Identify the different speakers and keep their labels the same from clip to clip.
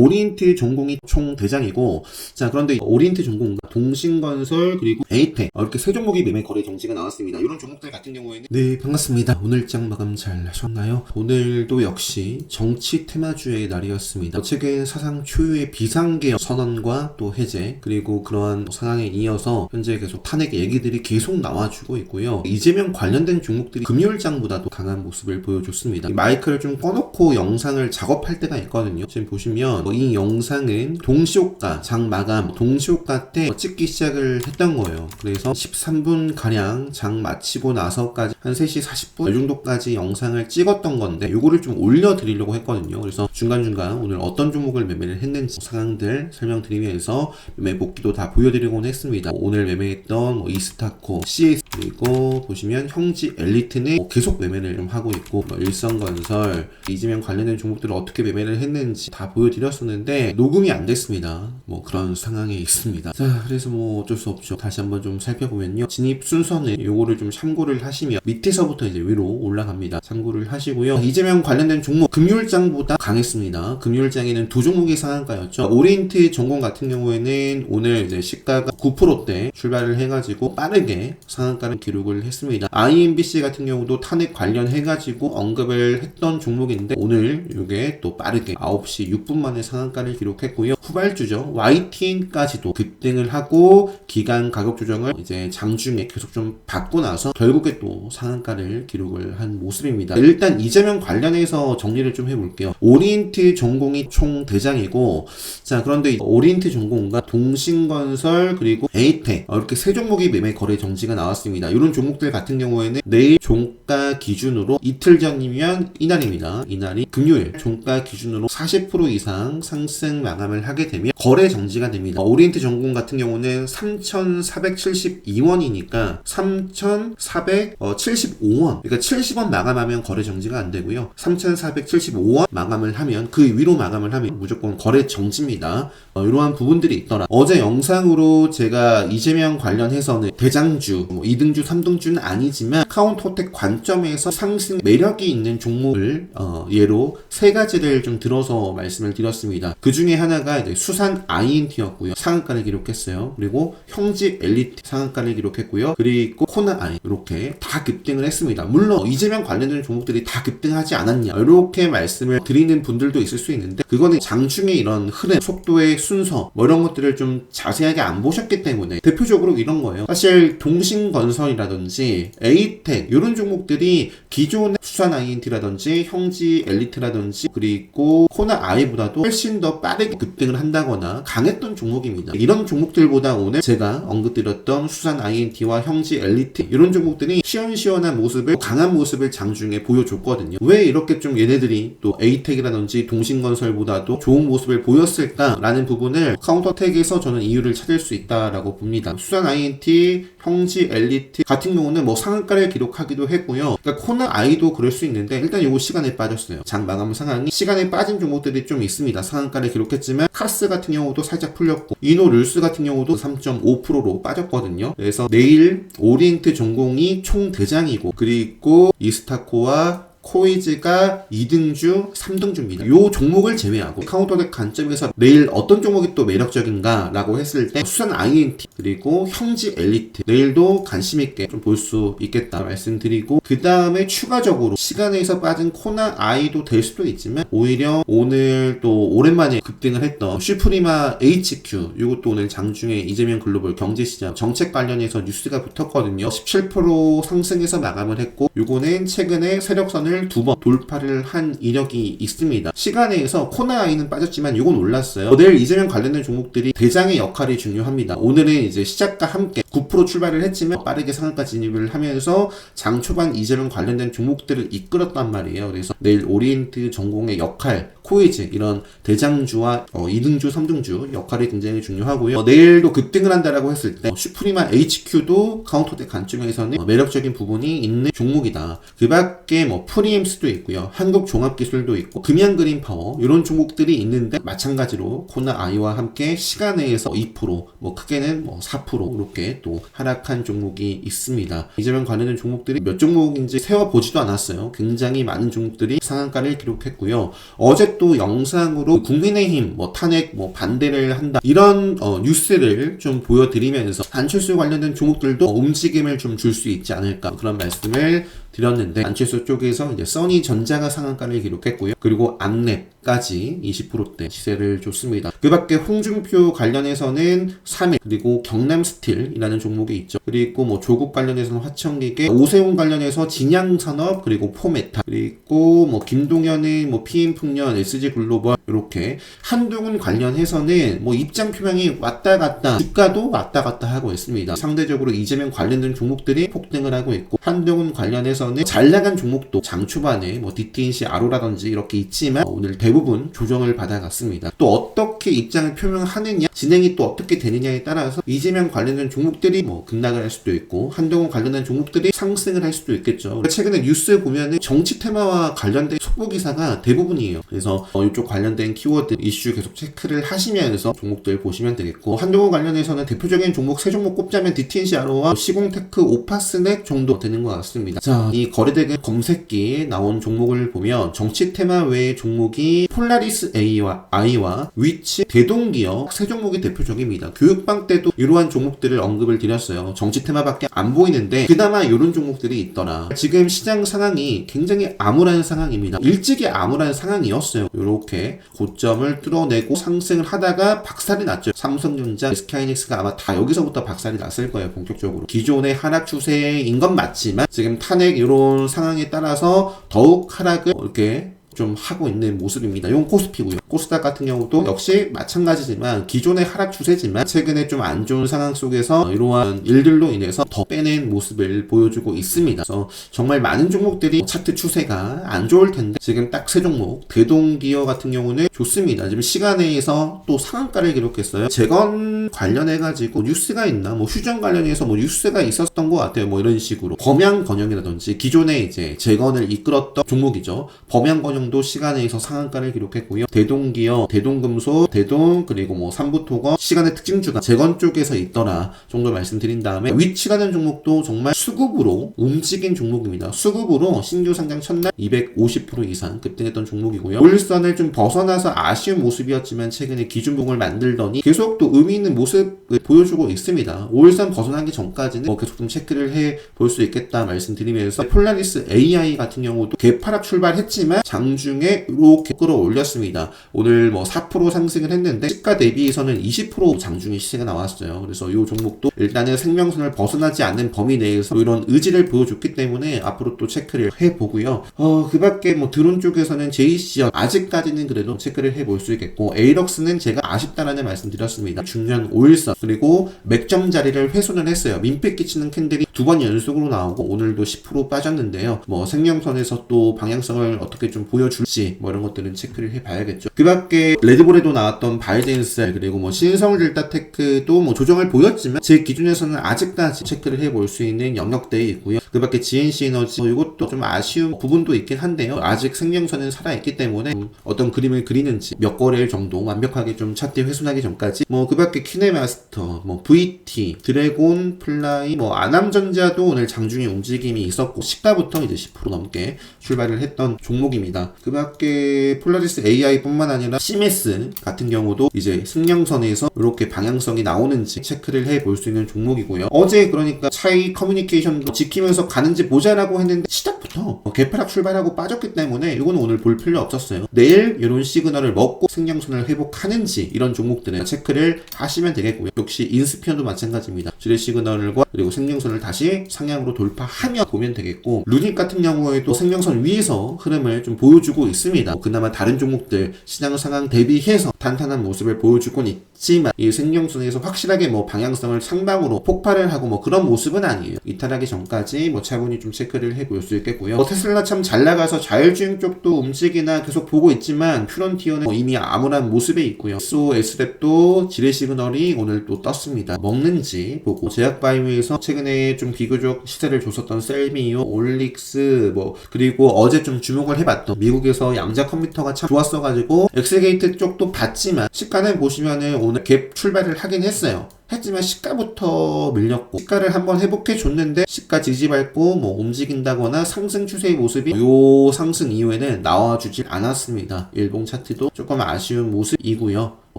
Speaker 1: 오리엔트 전공이 총 대장이고, 자, 그런데 오리엔트 전공과 동신건설 그리고 에이텍 이렇게 세 종목이 매매 거래 정지가 나왔습니다. 이런 종목들 같은 경우에는 네, 반갑습니다. 오늘장 마감 잘 하셨나요? 오늘도 역시 정치 테마주의 날이었습니다. 최근 사상 초유의 비상계엄 선언과 또 해제 그리고 그러한 상황에 이어서 현재 계속 탄핵 얘기들이 계속 나와주고 있고요. 이재명 관련된 종목들이 금요일장보다도 강한 모습을 보여줬습니다. 마이크를 좀 꺼놓고 영상을 작업할 때가 있거든요. 지금 보시면 이 영상은 동시호가 장 마감 동시호가 때 찍기 시작을 했던 거예요. 그래서 13분 가량 장 마치고 나서까지 한 3시 40분 이 정도까지 영상을 찍었던 건데 요거를 좀 올려드리려고 했거든요. 그래서 중간중간 오늘 어떤 종목을 매매를 했는지 상황들 설명드리면서 매매 복귀도 다 보여드리곤 했습니다. 오늘 매매했던 이스타코, CS 그리고 보시면 형지 엘리트는 계속 매매를 좀 하고 있고 일성건설, 이재명 관련된 종목들을 어떻게 매매를 했는지 다 보여드렸었는데 녹음이 안 됐습니다. 그런 상황에 있습니다. 자, 그래서 어쩔 수 없죠. 다시 한번 좀 살펴보면요. 진입 순서는 요거를 좀 참고를 하시면 밑에서부터 이제 위로 올라갑니다. 참고를 하시고요. 이재명 관련된 종목 금요일장보다 강했습니다. 금요일장에는 두 종목이 상한가였죠. 오리엔트 전공 같은 경우에는 오늘 이제 시가가 9%대 출발을 해가지고 빠르게 상한가를 기록을 했습니다. IMBC 같은 경우도 탄핵 관련해가지고 언급을 했던 종목인데 오늘 이게 또 빠르게 9시 6분 만에 상한가를 기록했고요. 후발주죠. YTN까지도 급등을 하고 기간 가격 조정을 이제 장중에 계속 좀 받고 나서 결국에 또 상한가를 기록을 한 모습입니다. 일단 이재명 관련해서 정리를 좀 해볼게요. 오리엔트 전공이 총 대장이고, 자, 그런데 오리엔트 전공과 동신건설 그리고 에이텍 이렇게 세 종목이 매매 거래 정지가 나왔습니다. 이런 종목들 같은 경우에는 내일 종가 기준으로 이틀 전이면 이날입니다. 이날이 금요일 종가 기준으로 40% 이상 상승 마감을 하게 되면 거래 정지가 됩니다. 오리엔트 전공 같은 경우는 3,472원이니까 3,475원, 그러니까 70원 마감하면 거래 정지가 안 되고요. 3,475원 마감을 하면 그 위로 마감을 하면 무조건 거래 정지입니다. 이러한 부분들이 있더라. 어제 영상으로 제가 이재명 관련해서는 대장주, 2등주, 3등주는 아니지만 카운터텍 관점에서 상승 매력이 있는 종목을 예로 세 가지를 좀 들어서 말씀을 드렸습니다. 그 중에 하나가 이제 수산 INT였고요. 상한가를 기록했어요. 그리고 형지 엘리트 상한가를 기록했고요. 그리고 코나 아이 이렇게 다 급등을 했습니다. 물론 이재명 관련된 종목들이 다 급등하지 않았냐 이렇게 말씀을 드리는 분들도 있을 수 있는데 그거는 장중에 이런 흐름, 속도의 순서 이런 것들을 좀 자세하게 안 보셨기 때문에 대표적으로 이런 거예요. 사실 동신건설이라든지 에이텍 이런 종목들이 기존의 수산 INT라든지 형지 엘리트라든지 그리고 코나 아이보다도 훨씬 더 빠르게 급등을 한다거나 강했던 종목입니다. 이런 종목들보다 오늘 제가 언급드렸던 수산 INT와 형지 엘리트 이런 종목들이 시원시원한 모습을 강한 모습을 장중에 보여줬거든요. 왜 이렇게 좀 얘네들이 또 에이텍이라든지 동신건설보다도 좋은 모습을 보였을까라는 부분을 카운터텍에서 저는 이유를 찾을 수 있다라고 봅니다. 수산 INT, 형지 엘리트 같은 경우는 상한가를 기록하기도 했고요. 그러니까 코나 아이도 그럴 수 있는데 일단 요거 시간에 빠졌어요. 장 마감 상황이 시간에 빠진 종목들이 좀 있습니다. 상한가를 기록했지만 카스 같은 경우도 살짝 풀렸고 이노룰스 같은 경우도 3.5%로 빠졌거든요. 그래서 내일 오리엔트 전공이 총 대장이고 그리고 이스타코와 코이즈가 2등주, 3등주입니다. 요 종목을 제외하고 카운터텍 관점에서 내일 어떤 종목이 또 매력적인가 라고 했을 때 수산 INT 그리고 형지 엘리트 내일도 관심있게 좀 볼 수 있겠다 말씀드리고 그 다음에 추가적으로 시간에서 빠진 코나 아이도 될 수도 있지만 오히려 오늘 또 오랜만에 급등을 했던 슈프리마 HQ 이것도 오늘 장중에 이재명 글로벌 경제시장 정책 관련해서 뉴스가 붙었거든요. 17% 상승해서 마감을 했고 요거는 최근에 세력선을 2번 돌파를 한 이력이 있습니다. 시간에서 코나 아이는 빠졌지만 이건 올랐어요. 내일 이재명 관련된 종목들이 대장의 역할이 중요합니다. 오늘은 이제 시작과 함께 9% 출발을 했지만 빠르게 상한가 진입을 하면서 장 초반 이재명 관련된 종목들을 이끌었단 말이에요. 그래서 내일 오리엔트 전공의 역할 코이즈 이런 대장주와 2등주, 3등주 역할이 굉장히 중요하고요. 내일도 급등을 한다라고 했을 때 슈프리마 HQ도 카운터텍 관점에서는 매력적인 부분이 있는 종목이다. 그 밖에 프리엠스도 있고요. 한국종합기술도 있고 금양그린파워 이런 종목들이 있는데 마찬가지로 코나 아이와 함께 시간 내에서 2% 크게는 4% 이렇게 또 하락한 종목이 있습니다. 이재명 관련된 종목들이 몇 종목인지 세워보지도 않았어요. 굉장히 많은 종목들이 상한가를 기록했고요. 어제 또 영상으로 국민의힘 뭐 탄핵 뭐 반대를 한다 이런 뉴스를 좀 보여드리면서 안철수 관련된 종목들도 움직임을 좀 줄 수 있지 않을까 그런 말씀을 드렸는데, 안철수 쪽에서 이제 써니전자가 상한가를 기록했고요. 그리고 암랩까지 20%대 시세를 줬습니다. 그 밖에 홍준표 관련해서는 3일, 그리고 경남스틸이라는 종목이 있죠. 그리고 뭐 조국 관련해서는 화천기계, 오세훈 관련해서 진양산업, 그리고 포메타, 그리고 뭐 김동현의 뭐 PM풍년, SG글로벌, 이렇게 한동훈 관련해서는 뭐 입장 표명이 왔다 갔다, 주가도 왔다 갔다 하고 있습니다. 상대적으로 이재명 관련된 종목들이 폭등을 하고 있고, 한동훈 관련해서는 잘 나간 종목도 장 초반에 뭐 DTNC 아로라든지 이렇게 있지만 오늘 대부분 조정을 받아갔습니다. 또 어떻게 입장을 표명하느냐, 진행이 또 어떻게 되느냐에 따라서 이재명 관련된 종목들이 뭐 급락을 할 수도 있고 한동훈 관련된 종목들이 상승을 할 수도 있겠죠. 최근에 뉴스에 보면은 정치 테마와 관련된 속보 기사가 대부분이에요. 그래서 이쪽 관련된 키워드 이슈 계속 체크를 하시면서 종목들 보시면 되겠고, 한동훈 관련해서는 대표적인 종목 세 종목 꼽자면 DTNC 아로와 시공테크, 오파스넥 정도 되는 것 같습니다. 자, 이 거래대금 검색기에 나온 종목을 보면 정치 테마 외의 종목이 폴라리스 A와 위치, 대동기업 세 종목이 대표적입니다. 교육방 때도 이러한 종목들을 언급을 드렸어요. 정치 테마밖에 안 보이는데 그나마 이런 종목들이 있더라. 지금 시장 상황이 굉장히 암울한 상황입니다. 일찍이 암울한 상황이었어요. 이렇게 고점을 뚫어내고 상승을 하다가 박살이 났죠. 삼성전자, SK하이닉스가 아마 다 여기서부터 박살이 났을 거예요. 본격적으로 기존의 하락 추세인 건 맞지만 지금 탄핵 이런 상황에 따라서 더욱 하락을 이렇게 좀 하고 있는 모습입니다. 이건 코스피고요. 코스닥 같은 경우도 역시 마찬가지지만 기존의 하락 추세지만 최근에 좀 안 좋은 상황 속에서 이러한 일들로 인해서 더 빼낸 모습을 보여주고 있습니다. 그래서 정말 많은 종목들이 차트 추세가 안 좋을 텐데 지금 딱 세 종목, 대동기업 같은 경우는 좋습니다. 지금 시간에서 또 상한가를 기록했어요. 재건 관련해가지고 뉴스가 있나, 뭐 휴전 관련해서 뭐 뉴스가 있었던 것 같아요. 뭐 이런 식으로 범양건영이라든지 기존에 이제 재건을 이끌었던 종목이죠. 범양건영도 시간에서 상한가를 기록했고요. 대동기업, 대동금속, 대동, 그리고 뭐 삼부토건 시간의 특징주가 재건 쪽에서 있더라 정도 말씀드린 다음에, 위치라는 종목도 정말 수급으로 움직인 종목입니다. 수급으로 신규 상장 첫날 250% 이상 급등했던 종목이고요. 올선을 좀 벗어나서 아쉬운 모습이었지만 최근에 기준봉을 만들더니 계속 또 의미 있는 모습을 보여주고 있습니다. 5일선 벗어나기 전까지는 뭐 계속 좀 체크를 해 볼 수 있겠다 말씀드리면서, 폴라리스 AI 같은 경우도 개파락 출발했지만 장중에 이렇게 끌어올렸습니다. 오늘 뭐 4% 상승을 했는데 시가 대비해서는 20% 장중에 시세가 나왔어요. 그래서 이 종목도 일단은 생명선을 벗어나지 않는 범위 내에서 이런 의지를 보여줬기 때문에 앞으로 또 체크를 해보고요. 그 밖에 뭐 드론 쪽에서는 JC연 아직까지는 그래도 체크를 해볼 수 있겠고, 에이럭스는 제가 아쉽다라는 말씀드렸습니다. 중요한 5일선 그리고 맥점 자리를 훼손을 했어요. 민폐 끼치는 캔들이 두 번 연속으로 나오고 오늘도 10% 빠졌는데요. 뭐 생명선에서 또 방향성을 어떻게 좀 보여줄지 뭐 이런 것들은 체크를 해봐야겠죠. 그 밖에 레드볼에도 나왔던 바이든셀, 그리고 뭐 신성델타테크도 뭐 조정을 보였지만 제 기준에서는 아직까지 체크를 해볼 수 있는 영역대에 있고요. 그 밖에 GNC에너지 이것도 좀 아쉬운 부분도 있긴 한데요. 아직 생명선은 살아있기 때문에 어떤 그림을 그리는지 몇 거래일 정도 완벽하게 좀 차트 훼손하기 전까지, 뭐 그 밖에 키네마스터, 뭐 VT, 드래곤, 플라이, 뭐 아남전자도 오늘 장중에 움직임이 있었고 시가부터 이제 10% 넘게 출발을 했던 종목입니다. 그 밖에 폴라리스 AI 뿐만 아니라 CMS 같은 경우도 이제 승량선에서 이렇게 방향성이 나오는지 체크를 해볼 수 있는 종목이고요. 어제 그러니까 차이 커뮤니케이션도 지키면서 가는지 보자라고 했는데 시작부터 개파락 출발하고 빠졌기 때문에 이거는 오늘 볼 필요 없었어요. 내일 이런 시그널을 먹고 승량선을 회복하는지 이런 종목들은 체크를 하시면 되겠고요. 역시 인스피언도 마찬가지입니다. 지뢰 시그널과 그리고 생명선을 다시 상향으로 돌파하면 보면 되겠고, 루닉 같은 경우에도 생명선 위에서 흐름을 좀 보여주고 있습니다. 그나마 다른 종목들 시장 상황 대비해서 탄탄한 모습을 보여주곤 있지만 이 생명선에서 확실하게 뭐 방향성을 상방으로 폭발을 하고 뭐 그런 모습은 아니에요. 이탈하기 전까지 뭐 차분히 좀 체크를 해볼 수 있겠고요. 테슬라 참 잘 나가서 자율주행 쪽도 움직이나 계속 보고 있지만 퓨런티어는 뭐 이미 암울한 모습에 있고요. SOS랩도 지뢰 시그널이 오늘 또 떴습니다. 먹는지 보고, 제약바이오에서 최근에 좀 비교적 시세를 줬었던 셀미오, 올릭스, 뭐 그리고 어제 좀 주목을 해봤던 미국에서 양자 컴퓨터가 참 좋았어가지고 엑스게이트 쪽도 봤지만 시가는 보시면은 오늘 갭 출발을 하긴 했어요. 하지만 시가부터 밀렸고 시가를 한번 회복해 줬는데 시가 지지밟고 뭐 움직인다거나 상승 추세의 모습이 요 상승 이후에는 나와주질 않았습니다. 일봉 차트도 조금 아쉬운 모습이고요.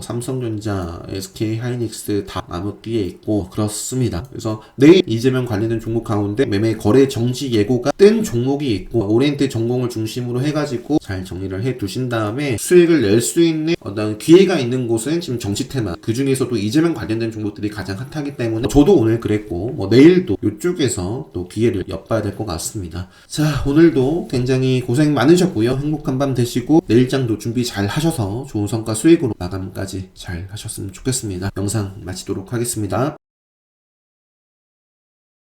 Speaker 1: 삼성전자, SK하이닉스 다 암흑기에 있고 그렇습니다. 그래서 내일 이재명 관련된 종목 가운데 매매 거래 정지 예고가 뜬 종목이 있고 오리엔트 전공을 중심으로 해가지고 잘 정리를 해 두신 다음에 수익을 낼 수 있는 어떤 기회가 있는 곳은 지금 정치 테마, 그 중에서도 이재명 관련된 종목들이 가장 핫하기 때문에 저도 오늘 그랬고 뭐 내일도 이쪽에서 또 기회를 엿봐야 될 것 같습니다. 자, 오늘도 굉장히 고생 많으셨고요. 행복한 밤 되시고 내일장도 준비 잘 하셔서 좋은 성과 수익으로 마감까지 잘 하셨으면 좋겠습니다. 영상 마치도록 하겠습니다.